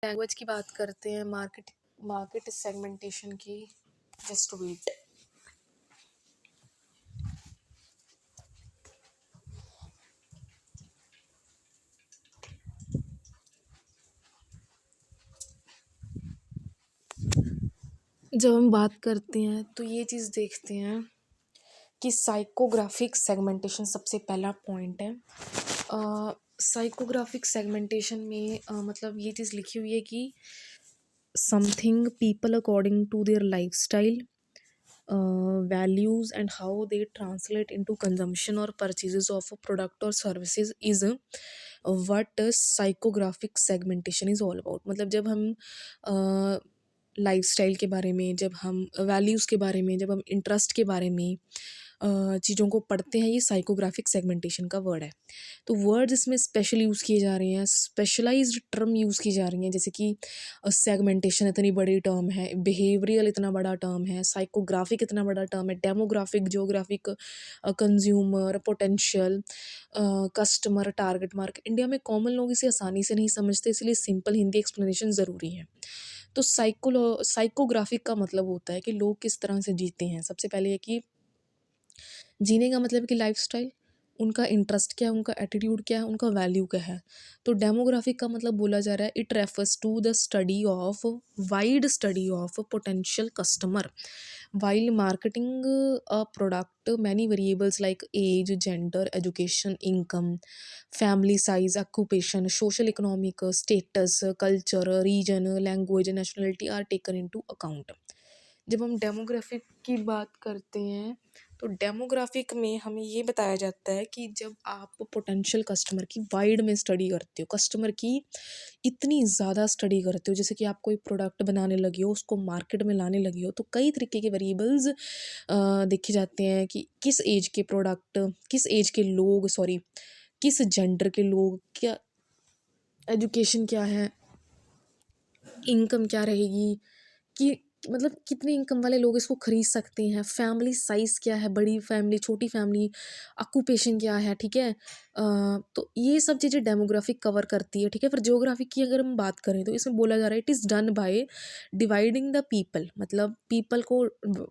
Language की बात करते हैं, मार्केट मार्केट सेगमेंटेशन की। Just wait. जब हम बात करते हैं तो ये चीज़ देखते हैं कि साइकोग्राफिक सेगमेंटेशन सबसे पहला पॉइंट है। साइकोग्राफिक सेगमेंटेशन में मतलब ये चीज़ लिखी हुई है कि something people according to their lifestyle, values and how they translate into consumption or purchases of a product or services is what psychographic segmentation is all about। मतलब जब हम लाइफस्टाइल के बारे में, जब हम वैल्यूज़ के बारे में, जब हम इंटरेस्ट के बारे में चीज़ों को पढ़ते हैं, ये साइकोग्राफिक सेगमेंटेशन का वर्ड है। तो वर्ड्स इसमें स्पेशल यूज़ किए जा रहे हैं, स्पेशलाइज्ड टर्म यूज़ की जा रही हैं, जैसे कि सेगमेंटेशन इतनी बड़ी टर्म है, बिहेवियरल इतना बड़ा टर्म है, साइकोग्राफिक इतना बड़ा टर्म है, demographic, geographic, consumer, potential, customer, target market. India में कॉमन लोग इसे आसानी से नहीं समझते, इसलिए सिंपल हिंदी एक्सप्लेनेशन ज़रूरी है। तो साइकोग्राफिक का मतलब होता है कि लोग किस तरह से जीते हैं। सबसे पहले है कि जीने का मतलब कि लाइफस्टाइल, उनका इंटरेस्ट क्या है, उनका एटीट्यूड क्या है, उनका वैल्यू क्या है। तो डेमोग्राफिक का मतलब बोला जा रहा है, it refers to the study of wide study of potential customer while marketing a product. Many variables like age, gender, education, income, family size, occupation, social economic status, culture, region, language, nationality are taken into account. जब हम demographic की बात करते हैं तो demographic में हमें ये बताया जाता है कि जब आप पोटेंशियल कस्टमर की वाइड में स्टडी करते हो, कस्टमर की इतनी ज़्यादा स्टडी करते हो, जैसे कि आप कोई प्रोडक्ट बनाने लगे हो, उसको मार्केट में लाने लगे हो, तो कई तरीके के वेरिएबल्स देखे जाते हैं कि किस एज के प्रोडक्ट, किस एज के लोग, सॉरी, किस जेंडर के लोग, क्या एजुकेशन क्या है, इनकम क्या रहेगी, कि मतलब कितने इनकम वाले लोग इसको खरीद सकते हैं, फैमिली साइज़ क्या है, बड़ी फैमिली, छोटी फैमिली, ऑक्यूपेशन क्या है, ठीक है। तो ये सब चीज़ें डेमोग्राफिक कवर करती है, ठीक है। फिर ज्योग्राफिक की अगर हम बात करें तो इसमें बोला जा रहा है, it is done by dividing the people, मतलब पीपल को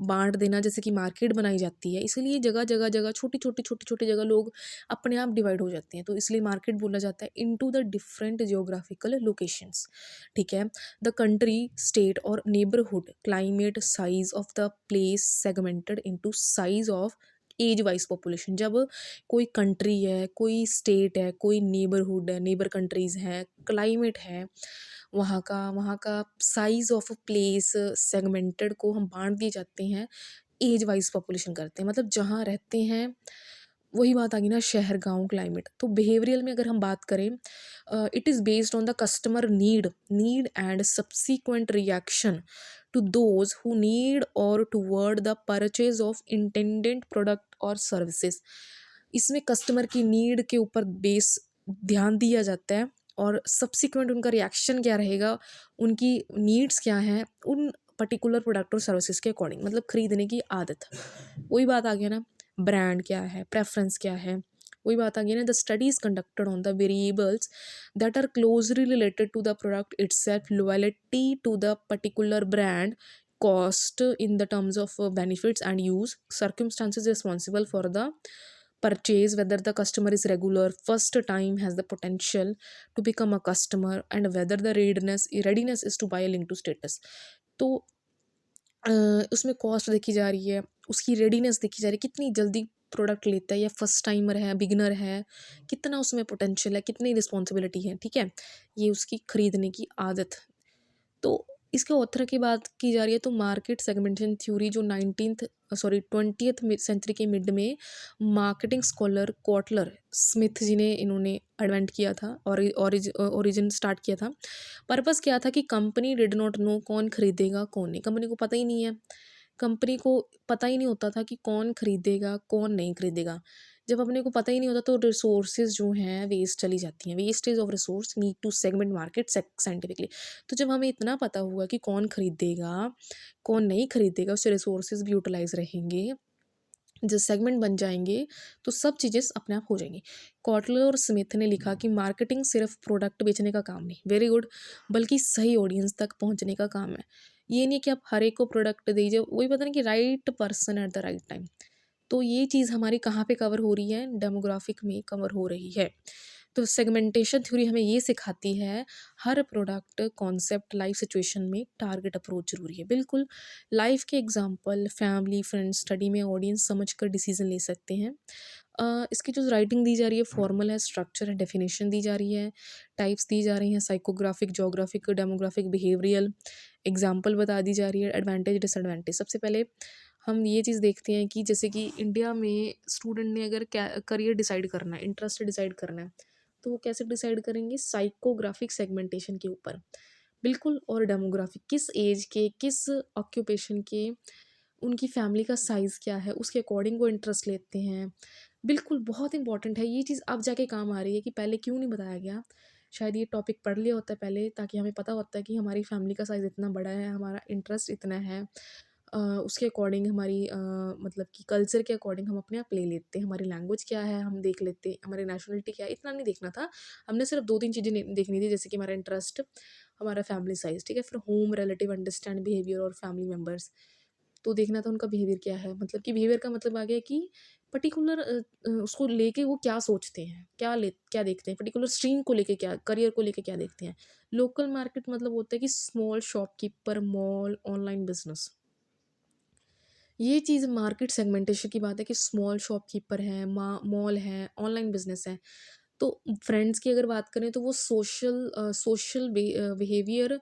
बांट देना, जैसे कि मार्केट बनाई जाती है, इसलिए जगह जगह जगह छोटी छोटी जगह लोग अपने आप डिवाइड हो जाते हैं, तो इसलिए मार्केट बोला जाता है into the different geographical locations, ठीक है। द कंट्री, स्टेट और neighbourhood, climate, size of the place segmented into size of age wise population. जब कोई कंट्री है, कोई स्टेट है, कोई नेबरहुड है, नेबर कंट्रीज़ हैं, क्लाइमेट है, वहाँ का साइज ऑफ प्लेस सेगमेंटेड को हम बांट दिए जाते हैं, एज वाइज पॉपुलेशन करते हैं, मतलब जहाँ रहते हैं। वही बात आ गई ना, शहर, गांव, क्लाइमेट। तो बिहेवियरल में अगर हम बात करें, it is based on the customer need and subsequent reaction to those who need और toward the purchase of intended product और सर्विसेज। इसमें कस्टमर की नीड के ऊपर बेस ध्यान दिया जाता है, और सब्सिक्वेंट उनका रिएक्शन क्या रहेगा, उनकी नीड्स क्या हैं उन पर्टिकुलर प्रोडक्ट और सर्विसेज के अकॉर्डिंग, मतलब खरीदने की आदत। वही बात आ गया ना, ब्रांड क्या है, प्रेफरेंस क्या है। वही बात आ गई ना, the studies conducted on the variables that are closely related to the product itself, loyalty to the particular brand, cost in the terms of benefits and use, circumstances responsible for the purchase, whether the customer is regular, first time, has the potential to become a customer, and whether the readiness is to buy linked to status। तो उसमें cost देखी जा रही है, उसकी readiness देखी जा रही है, कितनी जल्दी प्रोडक्ट लेता है, या फर्स्ट टाइमर है, बिगनर है, कितना उसमें पोटेंशियल है, कितनी रिस्पॉन्सिबिलिटी है, ठीक है। ये उसकी खरीदने की आदत। तो इसके ऑथर की बात की जा रही है तो मार्केट सेगमेंटेशन थ्योरी जो 20th सेंचुरी के मिड में मार्केटिंग स्कॉलर कॉटलर स्मिथ जी ने इन्होंने इन्वेंट किया था, और ओरिजिन स्टार्ट किया था। पर्पस क्या था कि कंपनी डिड नॉट नो कौन खरीदेगा कौन नहीं, कंपनी को पता ही नहीं है, कंपनी को पता ही नहीं होता था कि कौन खरीदेगा कौन नहीं खरीदेगा। जब अपने को पता ही नहीं होता तो रिसोर्सेज जो हैं वेस्ट चली जाती हैं, wastage of resource, need to segment market scientifically. तो जब हमें इतना पता होगा कि कौन खरीदेगा कौन नहीं खरीदेगा, उससे रिसोर्सेज भी यूटिलाइज रहेंगे, जो सेगमेंट बन जाएंगे तो सब चीज़ें अपने आप हो जाएंगी। कॉटलर और स्मिथ ने लिखा कि मार्केटिंग सिर्फ प्रोडक्ट बेचने का काम नहीं, वेरी गुड, बल्कि सही ऑडियंस तक पहुंचने का काम है। ये नहीं कि आप हर एक को प्रोडक्ट दीजिए, वही पता नहीं कि right person at the right time. तो ये चीज़ हमारी कहाँ पे कवर हो रही है, डेमोग्राफिक में कवर हो रही है। तो सेगमेंटेशन थ्योरी हमें ये सिखाती है हर प्रोडक्ट कॉन्सेप्ट लाइफ सिचुएशन में टारगेट अप्रोच जरूरी है। बिल्कुल, लाइफ के एग्जांपल फैमिली फ्रेंड्स स्टडी में ऑडियंस समझकर डिसीजन ले सकते हैं। इसकी जो राइटिंग दी जा रही है फॉर्मल है, स्ट्रक्चर है, डेफिनेशन दी जा रही है, टाइप्स दी जा रही हैं, psychographic, geographic, demographic, behavioural, example बता दी जा रही है, एडवांटेज डिसएडवांटेज। सबसे पहले हम ये चीज़ देखते हैं कि जैसे कि इंडिया में स्टूडेंट ने अगर करियर डिसाइड करना है, इंटरेस्ट डिसाइड करना है, तो वो कैसे डिसाइड करेंगे, साइकोग्राफिक सेगमेंटेशन के ऊपर। बिल्कुल, और डेमोग्राफिक, किस एज के, किस ऑक्यूपेशन के, उनकी फैमिली का साइज़ क्या है, उसके अकॉर्डिंग वो इंटरेस्ट लेते हैं। बिल्कुल, बहुत इंपॉर्टेंट है ये चीज़, अब जाके काम आ रही है कि पहले क्यों नहीं बताया गया। शायद ये टॉपिक पढ़ लिया होता है पहले, ताकि हमें पता होता है कि हमारी फैमिली का साइज़ इतना बड़ा है, हमारा इंटरेस्ट इतना है। उसके अकॉर्डिंग हमारी मतलब कि कल्चर के अकॉर्डिंग हम अपने आप ले लेते हैं, हमारी लैंग्वेज क्या है हम देख लेते हैं, हमारी नेशनलिटी क्या है, इतना नहीं देखना था। हमने सिर्फ 2-3 चीज़ें देखनी थी, जैसे कि हमारा इंटरेस्ट, हमारा फैमिली साइज़, ठीक है? फिर होम, रिलेटिव, अंडरस्टैंड बिहेवियर और फैमिली मेंबर्स। तो देखना था उनका बिहेवियर क्या है, मतलब कि बिहेवियर का मतलब आ गया कि पर्टिकुलर उसको लेके वो क्या सोचते हैं, क्या देखते हैं, पर्टिकुलर स्ट्रीम को लेके क्या, करियर को लेके क्या देखते हैं। लोकल मार्केट मतलब होता है कि small shopkeeper, mall, online business. ये चीज़ मार्केट सेगमेंटेशन की बात है कि स्मॉल शॉपकीपर हैं, मॉल है, ऑनलाइन बिजनेस है। तो फ्रेंड्स की अगर बात करें तो वो सोशल बिहेवियर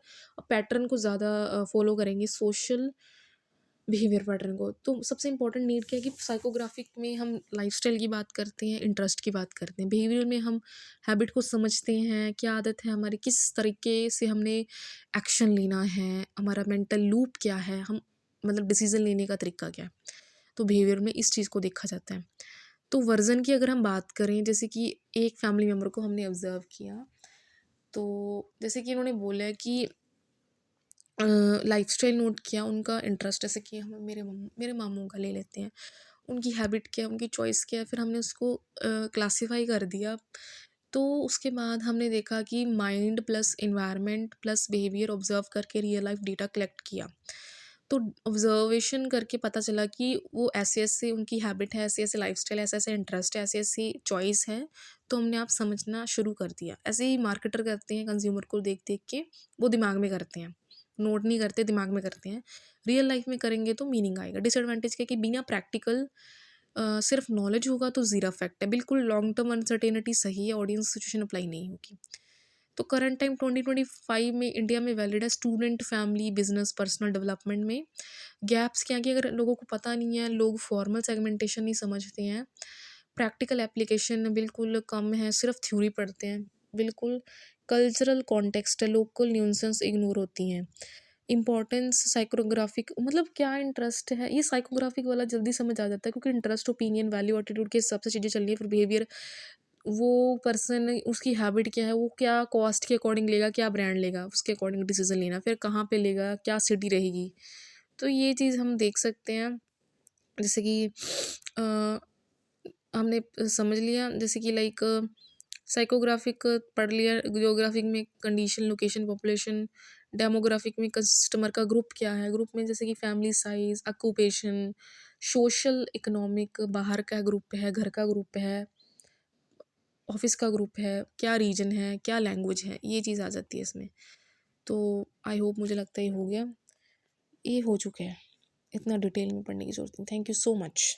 पैटर्न को ज़्यादा फॉलो करेंगे, सोशल बिहेवियर पैटर्न को। तो सबसे इंपॉर्टेंट नीड क्या है कि साइकोग्राफिक में हम लाइफस्टाइल की बात करते हैं, इंटरेस्ट की बात करते हैं, बिहेवियर में हम हैबिट को समझते हैं, क्या आदत है हमारी, किस तरीके से हमने एक्शन लेना है, हमारा मेंटल लूप क्या है, हम मतलब डिसीजन लेने का तरीका क्या है। तो बिहेवियर में इस चीज़ को देखा जाता है। तो वर्जन की अगर हम बात करें, जैसे कि एक फैमिली मेम्बर को हमने ऑब्जर्व किया, तो जैसे कि इन्होंने बोला है कि लाइफ़स्टाइल नोट किया, उनका इंटरेस्ट, जैसे कि हम मेरे मामू का ले लेते हैं, उनकी हैबिट क्या है, उनकी चॉइस क्या है, फिर हमने उसको क्लासीफाई कर दिया। तो उसके बाद हमने देखा कि mind plus environment plus behaviour observe करके रियल लाइफ डेटा कलेक्ट किया। तो ऑब्जर्वेशन करके पता चला कि वो ऐसे-ऐसे उनकी हैबिट है, ऐसे-ऐसे लाइफ़स्टाइल है, ऐसे-ऐसे इंटरेस्ट है, ऐसी-ऐसी चॉइस है, तो हमने आप समझना शुरू कर दिया। ऐसे ही मार्केटर करते हैं, कंज़्यूमर को देख-देख के वो दिमाग में करते हैं, नोट नहीं करते, दिमाग में करते हैं। रियल लाइफ़ में करेंगे तो मीनिंग आएगा। डिसएडवांटेज क्या है कि बिना प्रैक्टिकल सिर्फ नॉलेज होगा तो ज़ीरो इफ़ेक्ट है। बिल्कुल लॉन्ग टर्म अनसर्टेनिटी सही है, ऑडियंस सिचुएशन अप्लाई नहीं होगी। तो करंट टाइम 2025 में इंडिया में वैलिड है student, family, business, personal development में। गैप्स क्या है कि अगर लोगों को पता नहीं है, लोग फॉर्मल सेगमेंटेशन नहीं समझते हैं, प्रैक्टिकल एप्लीकेशन बिल्कुल कम है, सिर्फ थ्योरी पढ़ते हैं। बिल्कुल, कल्चरल कॉन्टेक्स्ट है, लोकल न्यूसेंस इग्नोर होती हैं। इम्पोर्टेंस साइकोग्राफिक मतलब क्या इंटरेस्ट है, ये साइकोग्राफिक वाला जल्दी समझ आ जाता है, क्योंकि इंटरेस्ट, ओपिनियन, वैल्यू, एटीट्यूड के हिसाब से चीज़ें चल रही है। फिर बिहेवियर, वो पर्सन उसकी हैबिट क्या है, वो क्या कॉस्ट के अकॉर्डिंग लेगा, क्या ब्रांड लेगा, उसके अकॉर्डिंग डिसीजन लेना, फिर कहाँ पे लेगा, क्या सिटी रहेगी। तो ये चीज़ हम देख सकते हैं। जैसे कि अ, हमने समझ लिया, जैसे कि लाइक साइकोग्राफिक पढ़ लिया, जियोग्राफिक में कंडीशन, लोकेशन, पॉपुलेशन, डेमोग्राफिक में कस्टमर का ग्रुप क्या है, ग्रुप में जैसे कि family size, occupation, social economic, बाहर का ग्रुप है, घर का ग्रुप है, ऑफिस का ग्रुप है, क्या रीजन है, क्या लैंग्वेज है, ये चीज़ आ जाती है इसमें। तो आई होप, मुझे लगता है ये हो गया, ये हो चुका है, इतना डिटेल में पढ़ने की ज़रूरत नहीं। Thank you so much.